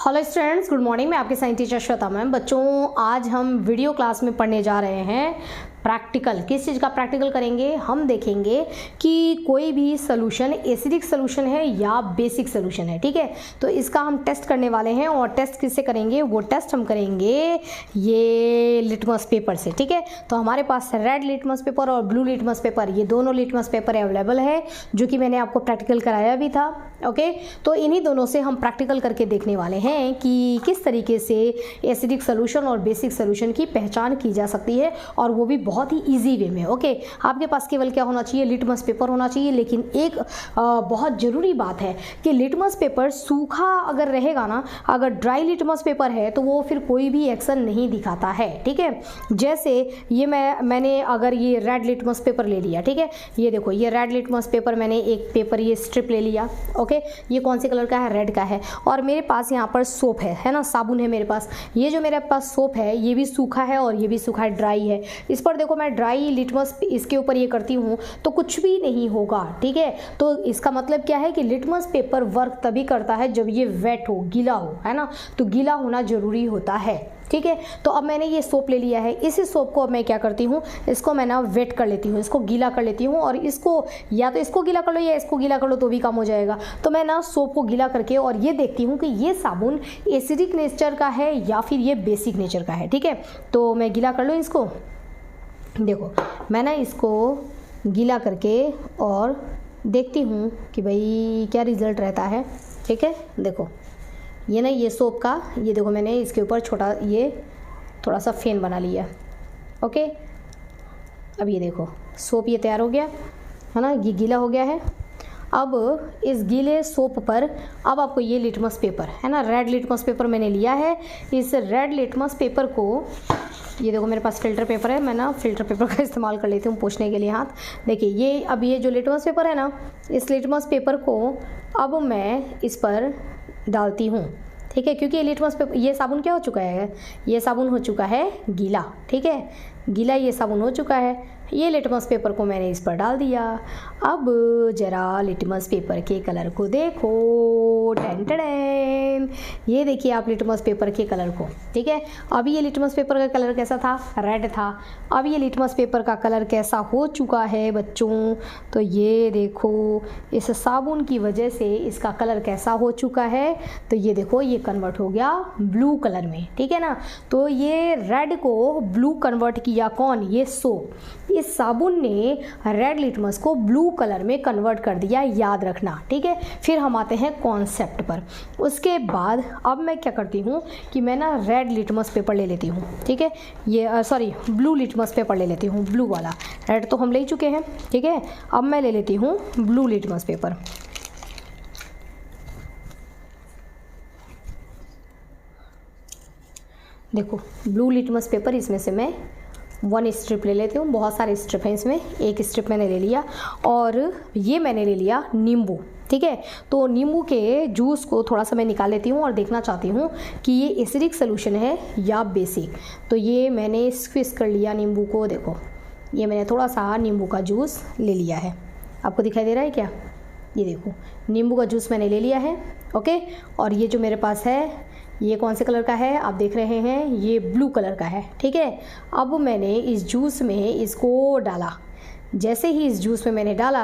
Hello students, good morning. मैं आपके science teacher Shweta ma'am. बच्चों, आज हम वीडियो क्लास में पढ़ने जा रहे हैं प्रैक्टिकल। किस चीज़ का प्रैक्टिकल करेंगे? हम देखेंगे कि कोई भी सोल्यूशन एसिडिक सोल्यूशन है या बेसिक सोल्यूशन है। ठीक है, तो इसका हम टेस्ट करने वाले हैं। और टेस्ट किससे करेंगे? वो टेस्ट हम करेंगे ये लिटमस पेपर से। ठीक है, तो हमारे पास रेड लिटमस पेपर और ब्लू लिटमस पेपर, ये दोनों लिटमस पेपर अवेलेबल है, जो कि मैंने आपको प्रैक्टिकल कराया भी था। ओके, तो इन्हीं दोनों से हम प्रैक्टिकल करके देखने वाले हैं कि किस तरीके से एसिडिक सोल्यूशन और बेसिक सोल्यूशन की पहचान की जा सकती है, और वो भी बहुत ही इजी वे में। ओके, आपके पास केवल क्या होना चाहिए? लिटमस पेपर होना चाहिए। लेकिन एक बहुत ज़रूरी बात है कि लिटमस पेपर सूखा अगर रहेगा ना, अगर ड्राई लिटमस पेपर है तो वो फिर कोई भी एक्शन नहीं दिखाता है। ठीक है, जैसे ये मैंने अगर ये रेड लिटमस पेपर ले लिया, ठीक है, ये देखो, ये रेड लिटमस पेपर, मैंने एक पेपर ये स्ट्रिप ले लिया। ओके, ये कौन से कलर का है? रेड का है। और मेरे पास यहाँ पर सोप है ना, साबुन है मेरे पास। ये जो मेरे पास सोप है ये भी सूखा है और ये भी सूखा है, ड्राई है। इस पर देखो, मैं ड्राई लिटमस इसके ऊपर ये करती हूँ तो कुछ भी नहीं होगा। ठीक है, तो इसका मतलब क्या है कि लिटमस पेपर वर्क तभी करता है जब ये वेट हो, गीला हो, है ना। तो गीला होना जरूरी होता है। ठीक है, तो अब मैंने ये सोप ले लिया है। इसी सोप को अब मैं क्या करती हूँ, इसको मैं ना वेट कर लेती हूँ, इसको गीला कर लेती हूँ। और इसको या तो इसको गीला कर लो या इसको गीला कर लो तो भी काम हो जाएगा। तो मैं ना सोप को गीला करके और ये देखती हूँ कि ये साबुन एसिडिक नेचर का है या फिर ये बेसिक नेचर का है। ठीक है, तो मैं गीला कर लूँ इसको। देखो, मैं ना इसको गीला करके और देखती हूँ कि भाई क्या रिज़ल्ट रहता है। ठीक है, देखो ये ना, ये सोप का, ये देखो मैंने इसके ऊपर छोटा ये थोड़ा सा फेन बना लिया। ओके, अब ये देखो सोप ये तैयार हो गया है ना, ये गीला हो गया है। अब इस गीले सोप पर अब आपको ये लिटमस पेपर है ना, रेड लिटमस पेपर मैंने लिया है। इस रेड लिटमस पेपर को, ये देखो मेरे पास फ़िल्टर पेपर है, मैं ना फ़िल्टर पेपर का इस्तेमाल कर लेती हूँ पोंछने के लिए हाथ। देखिए ये, अब ये जो लिटमस पेपर है ना, इस लिटमस पेपर को अब मैं इस पर डालती हूँ। ठीक है, क्योंकि ये लिटमस पेपर, ये साबुन क्या हो चुका है? ये साबुन हो चुका है गीला। ठीक है, गीला ये साबुन हो चुका है। ये लिटमस पेपर को मैंने इस पर डाल दिया। अब ज़रा लिटमस पेपर के कलर को देखो, टेन टेन, ये देखिए आप लिटमस पेपर के कलर को। ठीक है, अभी ये लिटमस पेपर का कलर कैसा था? रेड था। अब ये लिटमस पेपर का कलर कैसा हो चुका है बच्चों? तो ये देखो, इस साबुन की वजह से इसका कलर कैसा हो चुका है? तो ये देखो, ये कन्वर्ट हो गया ब्लू कलर में। ठीक है ना, तो ये रेड को ब्लू कन्वर्ट किया कौन? ये सोप। इस साबुन ने रेड लिटमस को ब्लू कलर में कन्वर्ट कर दिया, याद रखना। ठीक है, फिर हम आते हैं कॉन्सेप्ट पर। उसके बाद अब मैं क्या करती हूँ कि मैं ना रेड लिटमस पेपर ले लेती हूँ। ठीक है, ये सॉरी ब्लू लिटमस पेपर ले लेती हूँ, ब्लू वाला। रेड तो हम ले चुके हैं। ठीक है, अब मैं ले लेती हूँ ब्लू लिटमस पेपर। देखो ब्लू लिटमस पेपर, इसमें से मैं 1 स्ट्रिप ले लेती हूँ। बहुत सारे स्ट्रिप हैं इसमें, एक स्ट्रिप मैंने ले लिया। और ये मैंने ले लिया नींबू। ठीक है, तो नींबू के जूस को थोड़ा सा मैं निकाल लेती हूँ और देखना चाहती हूँ कि ये एसिडिक सोल्यूशन है या बेसिक। तो ये मैंने स्क्विज कर लिया नींबू को। देखो ये मैंने थोड़ा सा नींबू का जूस ले लिया है। आपको दिखाई दे रहा है क्या? ये देखो, नींबू का जूस मैंने ले लिया है। ओके, और ये जो मेरे पास है ये कौन से कलर का है? आप देख रहे हैं, ये ब्लू कलर का है। ठीक है, अब मैंने इस जूस में इसको डाला। जैसे ही इस जूस में मैंने डाला,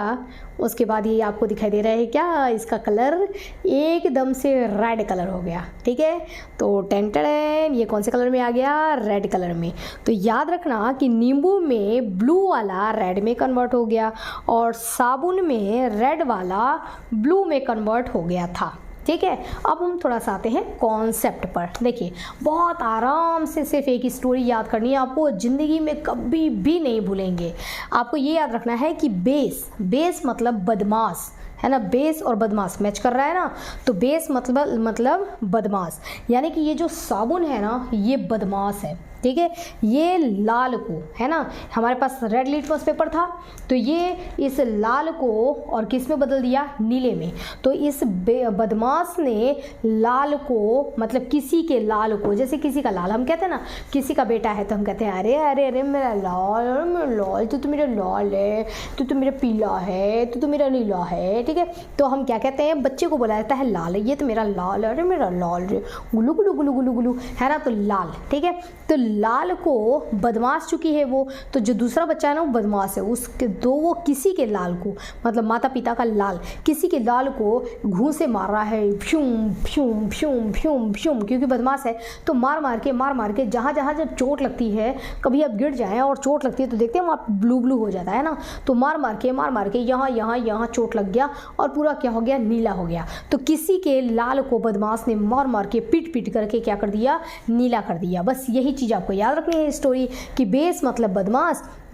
उसके बाद ये आपको दिखाई दे रहा है क्या? इसका कलर एकदम से रेड कलर हो गया। ठीक है, तो टेंटन, ये कौन से कलर में आ गया? रेड कलर में। तो याद रखना कि नींबू में ब्लू वाला रेड में कन्वर्ट हो गया और साबुन में रेड वाला ब्लू में कन्वर्ट हो गया था। ठीक है, अब हम थोड़ा सा आते हैं कॉन्सेप्ट पर। देखिए, बहुत आराम से सिर्फ एक स्टोरी याद करनी है आपको, ज़िंदगी में कभी भी नहीं भूलेंगे। आपको ये याद रखना है कि बेस मतलब बदमाश, है ना। बेस और बदमाश मैच कर रहा है ना, तो बेस मतलब बदमाश, यानी कि ये जो साबुन है ना, ये बदमाश है। ठीक है। ये लाल को, है ना, हमारे पास रेड लिटमस पेपर था, तो ये इस लाल को और किस में बदल दिया, नीले में। तो इस बदमाश ने लाल को, मतलब किसी के लाल को, जैसे किसी का लाल हम कहते हैं ना, किसी का बेटा है तो हम कहते हैं अरे अरे अरे मेरा लाल, तू तो मेरा लाल है, तू तो मेरा पीला है, तू तो मेरा नीला है, ठीक है। तो हम क्या कहते हैं, बच्चे को बोला जाता है लाल, ये तो मेरा लाल है, अरे मेरा लाल रे, गुलू गुलू गुलू गुलू गुलू, है ना, तो लाल, ठीक है। तो लाल को बदमाश चुकी है वो, तो जो दूसरा बच्चा है ना वो बदमाश है, उसके दो वो किसी के लाल को, मतलब माता पिता का लाल, किसी के लाल को घूंसे से मार रहा है, fume fume fume fume fume, क्योंकि बदमाश है तो मार मार के जहाँ जहाँ जब चोट लगती है, कभी आप गिर जाएं और चोट लगती है तो देखते हैं वहाँ ब्लू ब्लू हो जाता है ना, तो मार मार के यहाँ चोट लग गया और पूरा क्या हो गया, नीला हो गया। तो किसी के लाल को बदमाश ने मार के पीट करके क्या कर दिया, नीला कर दिया। बस यही चीज़ आपको याद रखनी है स्टोरी कि बेस मतलब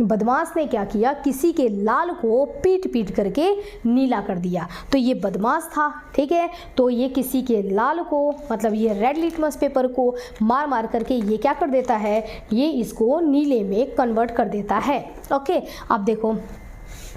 बदमाश ने क्या किया, किसी के लाल को पीट करके नीला कर दिया। तो ये बदमाश था, ठीक है। तो ये किसी के लाल को, मतलब ये रेड लिटमस पेपर को मार करके ये क्या कर देता है, ये इसको नीले में कन्वर्ट कर देता है। ओके, अब देखो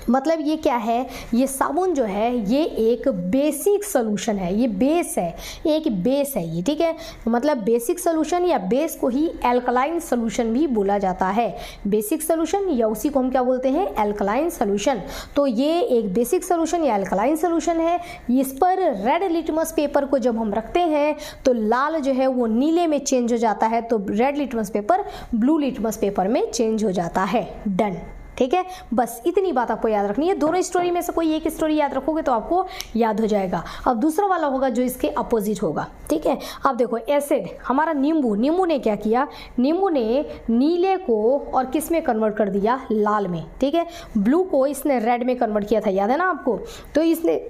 मतलब ये क्या है, ये साबुन जो है ये एक बेसिक सोल्यूशन है, ये बेस है, एक बेस है ये, ठीक है। मतलब बेसिक सोल्यूशन या बेस को ही एल्कलाइन सोल्यूशन भी बोला जाता है। बेसिक सोल्यूशन या उसी को हम क्या बोलते हैं, एल्कलाइन सोल्यूशन। तो ये एक बेसिक सोल्यूशन या एल्कलाइन सोल्यूशन है। इस पर रेड लिटमस पेपर को जब हम रखते हैं तो लाल जो है वो नीले में चेंज हो जाता है, तो red litmus paper blue litmus paper में चेंज हो जाता है। डन, ठीक है। बस इतनी बात आपको याद रखनी है। दोनों स्टोरी में से कोई एक स्टोरी याद रखोगे तो आपको याद हो जाएगा। अब दूसरा वाला होगा जो इसके अपोजिट होगा, ठीक है। अब देखो एसिड, हमारा नींबू ने क्या किया, नींबू ने नीले को और किस में कन्वर्ट कर दिया, लाल में, ठीक है। ब्लू को इसने रेड में कन्वर्ट किया था, याद है ना आपको। तो इसने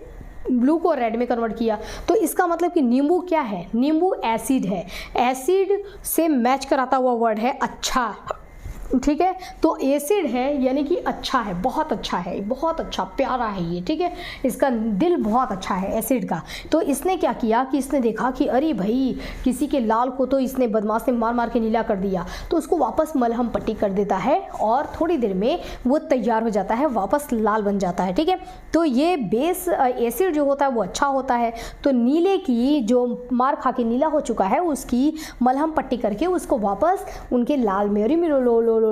ब्लू को रेड में कन्वर्ट किया, तो इसका मतलब कि नींबू क्या है, नींबू एसिड है। एसिड से मैच कराता हुआ वर्ड है अच्छा, ठीक है। तो एसिड है यानी कि अच्छा है, बहुत अच्छा है, बहुत अच्छा प्यारा है ये, ठीक है। इसका दिल बहुत अच्छा है एसिड का। तो इसने क्या किया कि इसने देखा कि अरे भाई किसी के लाल को तो इसने बदमाश ने मार के नीला कर दिया, तो उसको वापस मलहम पट्टी कर देता है और थोड़ी देर में वो तैयार हो जाता है, वापस लाल बन जाता है, ठीक है। तो ये बेस एसिड जो होता है वो अच्छा होता है। तो नीले की जो मार खा के नीला हो चुका है उसकी मलहम पट्टी करके उसको वापस उनके लाल में है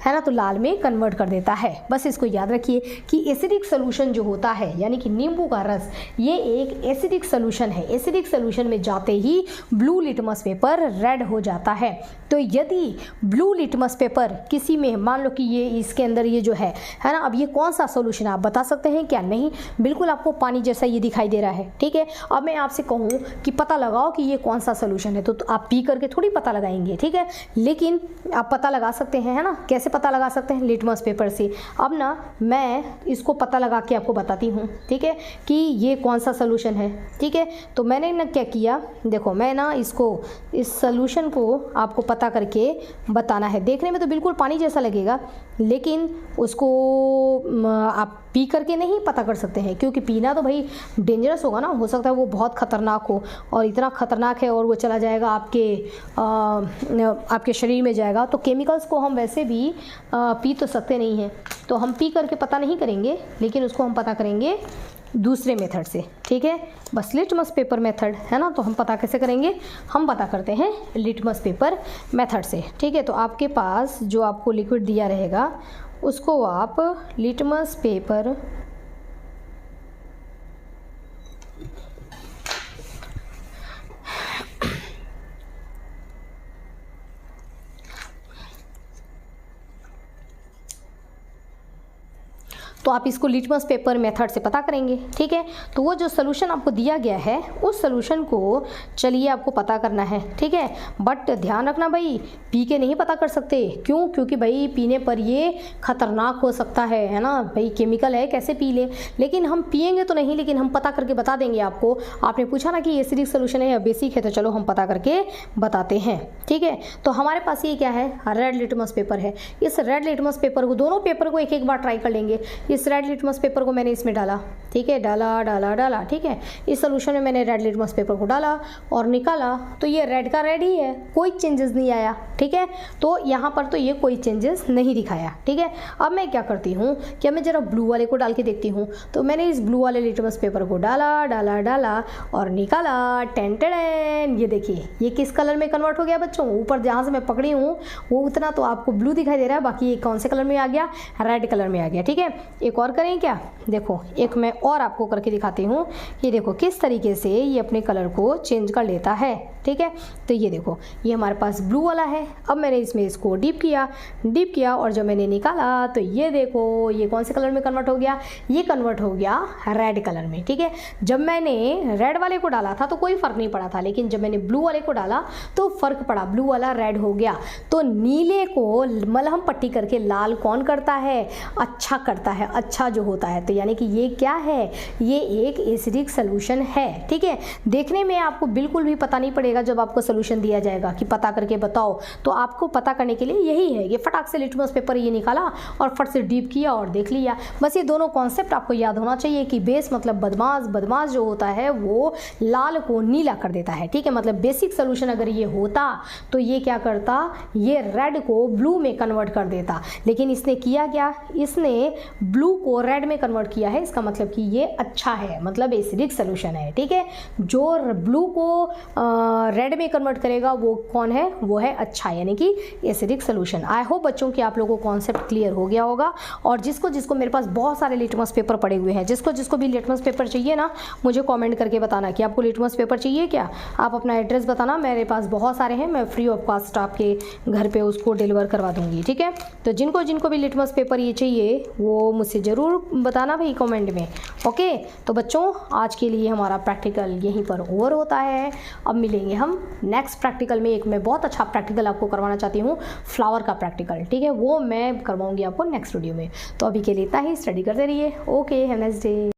ना, तो लाल में कन्वर्ट कर देता है। बस इसको याद रखिए कि एसिडिक सोल्यूशन जो होता है यानी कि नींबू का रस, ये एक एसिडिक सोल्यूशन है। एसिडिक सोल्यूशन में जाते ही ब्लू लिटमस पेपर रेड हो जाता है। तो यदि ब्लू लिटमस पेपर किसी में, मान लो कि ये इसके अंदर ये जो है ना, अब ये कौन सा सोल्यूशन है आप बता सकते हैं क्या? नहीं, बिल्कुल आपको पानी जैसा ये दिखाई दे रहा है, ठीक है। अब मैं आपसे कहूँ कि पता लगाओ कि ये कौन सा सोल्यूशन है, तो आप पी करके थोड़ी पता लगाएंगे, ठीक है। लेकिन आप पता लगा सकते हैं, है ना। कैसे पता लगा सकते हैं? लिटमस पेपर से। अब ना मैं इसको पता लगा के आपको बताती हूँ, ठीक है, कि ये कौन सा सोल्यूशन है, ठीक है। तो मैंने ना क्या किया, देखो मैं ना इसको, इस सोल्यूशन को आपको पता करके बताना है। देखने में तो बिल्कुल पानी जैसा लगेगा, लेकिन उसको आप पी करके नहीं पता कर सकते हैं, क्योंकि पीना तो भाई डेंजरस होगा ना, हो सकता है वो बहुत ख़तरनाक हो, और इतना ख़तरनाक है और वो चला जाएगा आपके शरीर में जाएगा। तो केमिकल्स को हम वैसे भी पी तो सकते नहीं हैं, तो हम पी करके पता नहीं करेंगे, लेकिन उसको हम पता करेंगे दूसरे मेथड से, ठीक है। बस लिटमस पेपर मेथड है ना, तो हम पता कैसे करेंगे? हम पता करते हैं लिटमस पेपर मेथड से, ठीक है। तो आपके पास जो आपको लिक्विड दिया रहेगा उसको आप लिटमस पेपर तो आप इसको लिटमस पेपर मेथड से पता करेंगे, ठीक है। तो वो जो सोल्यूशन आपको दिया गया है उस सोल्यूशन को चलिए आपको पता करना है, ठीक है। बट ध्यान रखना भाई, पी के नहीं पता कर सकते। क्यों? क्योंकि भाई पीने पर ये खतरनाक हो सकता है ना भाई, केमिकल है, कैसे पी ले। लेकिन हम पिएंगे तो नहीं, लेकिन हम पता करके बता देंगे आपको। आपने पूछा ना कि एसिडिक सोल्यूशन है या बेसिक है, तो चलो हम पता करके बताते हैं, ठीक है। तो हमारे पास ये क्या है? रेड लिटमस पेपर है। इस रेड लिटमस पेपर को, दोनों पेपर को एक एक बार ट्राई कर लेंगे। इस रेड लिटमस पेपर को मैंने इसमें डाला, ठीक है, डाला, ठीक है। इस सोल्यूशन में मैंने रेड लिटमस पेपर को डाला और निकाला, तो ये रेड का रेड ही है, कोई चेंजेस नहीं आया, ठीक है। तो यहाँ पर तो ये कोई चेंजेस नहीं दिखाया, ठीक है। अब मैं क्या करती हूँ कि मैं ज़रा ब्लू वाले को डाल के देखती हूँ। तो मैंने इस ब्लू वाले लिटमस पेपर को डाला और निकाला, टेन, ये देखिए ये किस कलर में कन्वर्ट हो गया बच्चों। ऊपर जहाँ से मैं पकड़ी हूँ वो उतना तो आपको ब्लू दिखाई दे रहा है, बाकी ये कौन से कलर में आ गया, रेड कलर में आ गया, ठीक है। एक और करें क्या, देखो एक मैं और आपको करके दिखाती हूँ। ये देखो किस तरीके से ये अपने कलर को चेंज कर लेता है, ठीक है। तो ये देखो ये हमारे पास ब्लू वाला है। अब मैंने इसमें इसको डीप किया और जब मैंने निकाला तो ये देखो ये कौन से कलर में कन्वर्ट हो गया, ये कन्वर्ट हो गया रेड कलर में, ठीक है। जब मैंने रेड वाले को डाला था तो कोई फर्क नहीं पड़ा था, लेकिन जब मैंने ब्लू वाले को डाला तो फर्क पड़ा, ब्लू वाला रेड हो गया। तो नीले को मलहम पट्टी करके लाल कौन करता है, अच्छा करता है, अच्छा जो होता है। तो यानी कि ये क्या है, ये एक एसिडिक सोल्यूशन है, ठीक है। देखने में आपको बिल्कुल भी पता नहीं पड़ेगा जब आपको सोल्यूशन दिया जाएगा कि पता करके बताओ, तो आपको पता करने के लिए यही है, ये फटाक से लिटमस पेपर ये निकाला और फट से डीप किया और देख लिया। बस ये दोनों कॉन्सेप्ट आपको याद होना चाहिए कि बेस मतलब बदमाश जो होता है वो लाल को नीला कर देता है, ठीक है। मतलब बेसिक सोल्यूशन अगर ये होता तो ये क्या करता, ये रेड को ब्लू में कन्वर्ट कर देता, लेकिन इसने किया क्या, इसने ब्लू को रेड में कन्वर्ट किया है। इसका मतलब कि ये अच्छा है, मतलब एसिडिक सोल्यूशन है, ठीक है। जो ब्लू को रेड में कन्वर्ट करेगा वो कौन है, वो है अच्छा, यानी कि एसिडिक सोल्यूशन। आई होप बच्चों कि आप लोगों को कॉन्सेप्ट क्लियर हो गया होगा। और जिसको मेरे पास बहुत सारे लिटमस पेपर पड़े हुए हैं, जिसको भी लिटमस पेपर चाहिए ना, मुझे कमेंट करके बताना कि आपको लिटमस पेपर चाहिए क्या। आप अपना एड्रेस बताना, मेरे पास बहुत सारे हैं, मैं फ्री ऑफ कॉस्ट आपके घर पे उसको डिलीवर करवा दूंगी, ठीक है। तो जिनको भी लिटमस पेपर ये चाहिए वो मुझसे ज़रूर बताना भाई कमेंट में, ओके। तो बच्चों आज के लिए हमारा प्रैक्टिकल यहीं पर ओवर होता है। अब मिलेंगे हम नेक्स्ट प्रैक्टिकल में। एक मैं बहुत अच्छा प्रैक्टिकल आपको करवाना चाहती हूँ, फ्लावर का प्रैक्टिकल, ठीक है, वो मैं करवाऊंगी आपको नेक्स्ट वीडियो में। तो अभी के लिए इतना ही, स्टडी करते रहिए, okay, have a nice day.